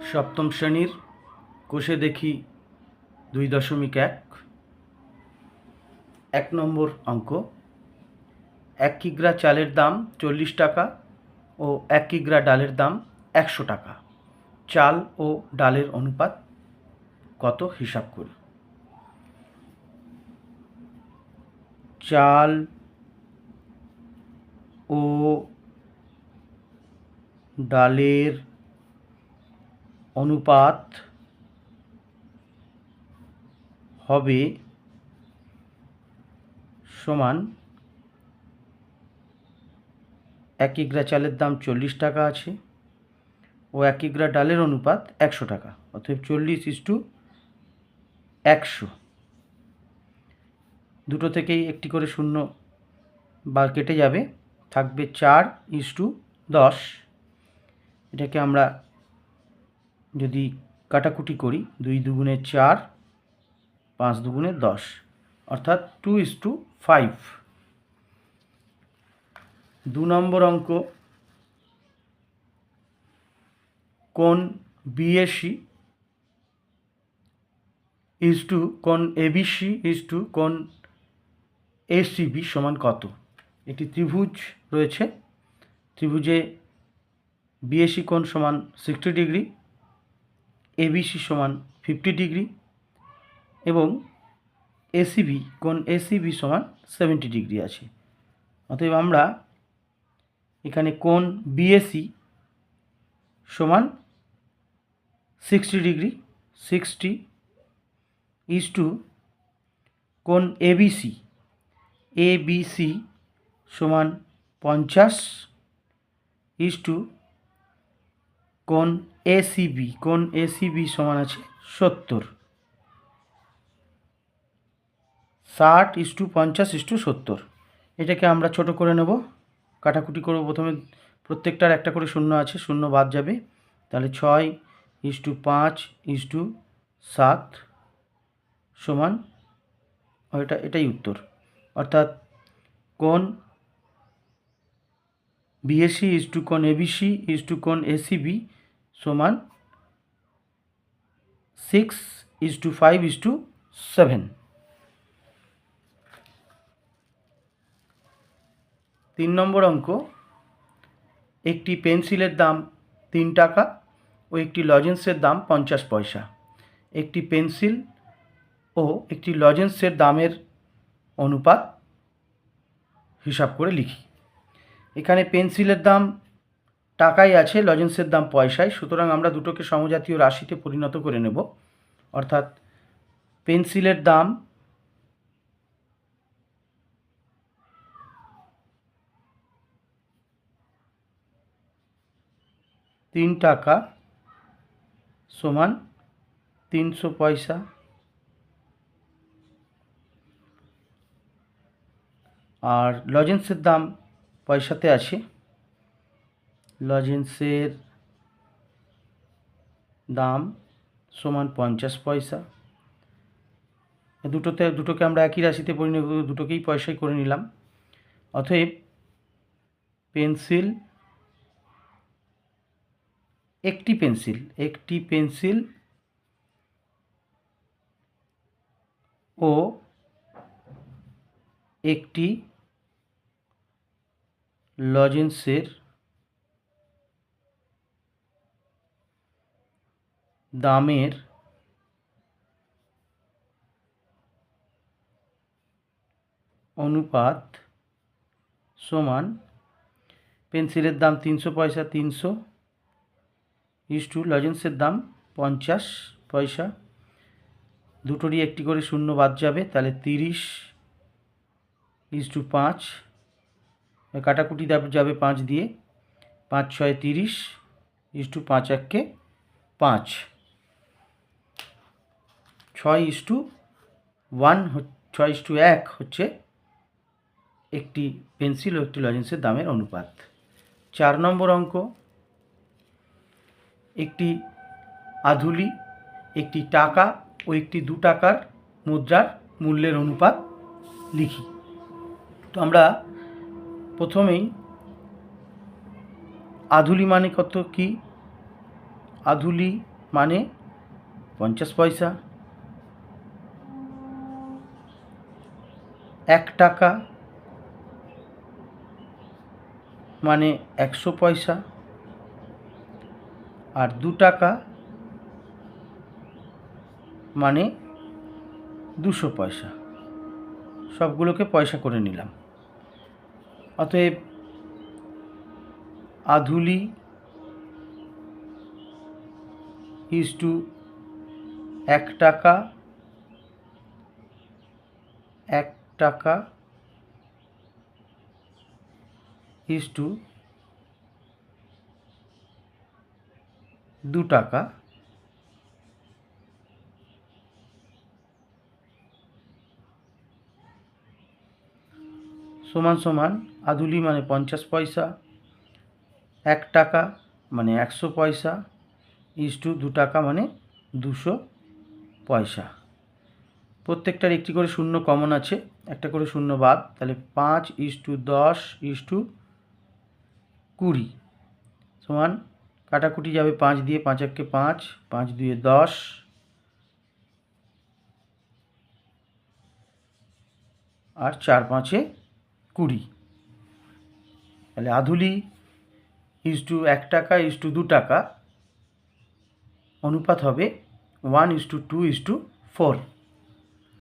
সপ্তম শ্রেণীর কোষে দেখি 2.1 এক নম্বর অঙ্ক। 1 কিগ্রা চালের দাম 40 টাকা ও 1 কিগ্রা ডালের দাম 100 টাকা। চাল ও ডালের অনুপাত কত হিসাব করি। চাল ও ডালের অনুপাত হবে সমান 1 কিগ্রা চালের দাম 40 টাকা আছে ও 1 কিগ্রা ডালের অনুপাত 100 টাকা, অতএব 40:100। দুটো থেকেই একটি করে শূন্য বা কেটে যাবে, থাকবে 4:10। এটাকে আমরা যদি কাটাকুটি করি, 2 দুগুণে 4, 5 দুগুণে 10, অর্থাৎ 2:5। 2 নম্বর অঙ্ক। কোণ বিএসি কোণ এবিসি কোণ এসিবি সমান কত। একটি ত্রিভুজ রয়েছে, ত্রিভুজে বিএসি কোণ সমান 60 ডিগ্রি, এবিসি সমান 50 ডিগ্রি এবং এসিবি কোণ এসিবি সমান 70 ডিগ্রি আছে। অতএব আমরা এখানে কোণ বিএসি সমান 60 ডিগ্রি, 60 কোণ এবিসি সমান 50 কোণ এসিবি সমান আছে 70। 60:50:70। এটাকে আমরা ছোট করে নেব, কাটাকুটি করব। প্রথমে প্রত্যেকটার একটা করে শূন্য আছে, শূন্য বাদ যাবে, তাহলে 6:5:7 সমান এটাই উত্তর। অর্থাৎ কোণ বিএসি কোণ এবিসি কোণ এসিবি সমান 6:5:7। 3 নম্বর অঙ্ক। একটি পেন্সিলের দাম 3 টাকা ও একটি লজেন্সের দাম 50 পয়সা। একটি পেন্সিল ও একটি লজেন্সের দামের অনুপাত হিসাব করে লিখি। এখানে পেন্সিলের দাম টাকায় আছে, লজেন্সের দাম পয়সায়, সুতরাং আমরা দুটোকে সমজাতীয় রাশিতে পরিণত করে নেব। অর্থাৎ পেন্সিলের দাম টাকা সমান 300 পয়সা, আর লজেন্সের দাম পয়সাতে আছে, লজেন্সের দাম সমান 50 পয়সা। দুটোকে আমরা একই রাশিতে পরিণত, দুটোকেই পয়সায় করে নিলাম। অতএব একটি পেন্সিল ও একটি লজেন্সের দামের অনুপাত সমান পেন্সিলের দাম 300 পয়সা, 300 লজেন্সের দাম 50 পয়সা। দুটোরই একটি করে শূন্য বাদ যাবে, তাহলে 30:5। কাটাকুটি যাবে 5 দিয়ে, 5×6 30, 5×1 5, 6:1 হচ্ছে একটি পেন্সিল ও একটি লজেন্সের দামের অনুপাত। 4 নম্বর অঙ্ক। একটি আধুলি, একটি টাকা ও একটি 2 টাকার মুদ্রার মূল্যের অনুপাত লিখি। তো আমরা প্রথমেই আধুলি মানে কত কি, আধুলি মানে 50 পয়সা। 1 টাকা মানে 100 পয়সা। আর 2 টাকা মানে 200 পয়সা। সবগুলোকে পয়সা করে নিলাম। অতএব আধুলি ইজ টু 1 টাকা, 1 টাকা ইজ টু 2 টাকা, সমান সমান আধুলি মানে 50 পয়সা, 1 টাকা মানে 100 পয়সা, ইজ টু 2 টাকা মানে 200 পয়সা। প্রত্যেকটার একটি করে শূন্য কমন আছে, একটা করে শূন্য বাদ, তাহলে 5:10 ইজ টু 20 সমান কাটাকুটি যাবে 5 দিয়ে, 5 একে 5, 5 দুয়ে 10, আর 4 5-এ 20। তাহলে আধুলি ইজ টু 1 টাকা ইজ টু 2 টাকা অনুপাত হবে 1:2:4।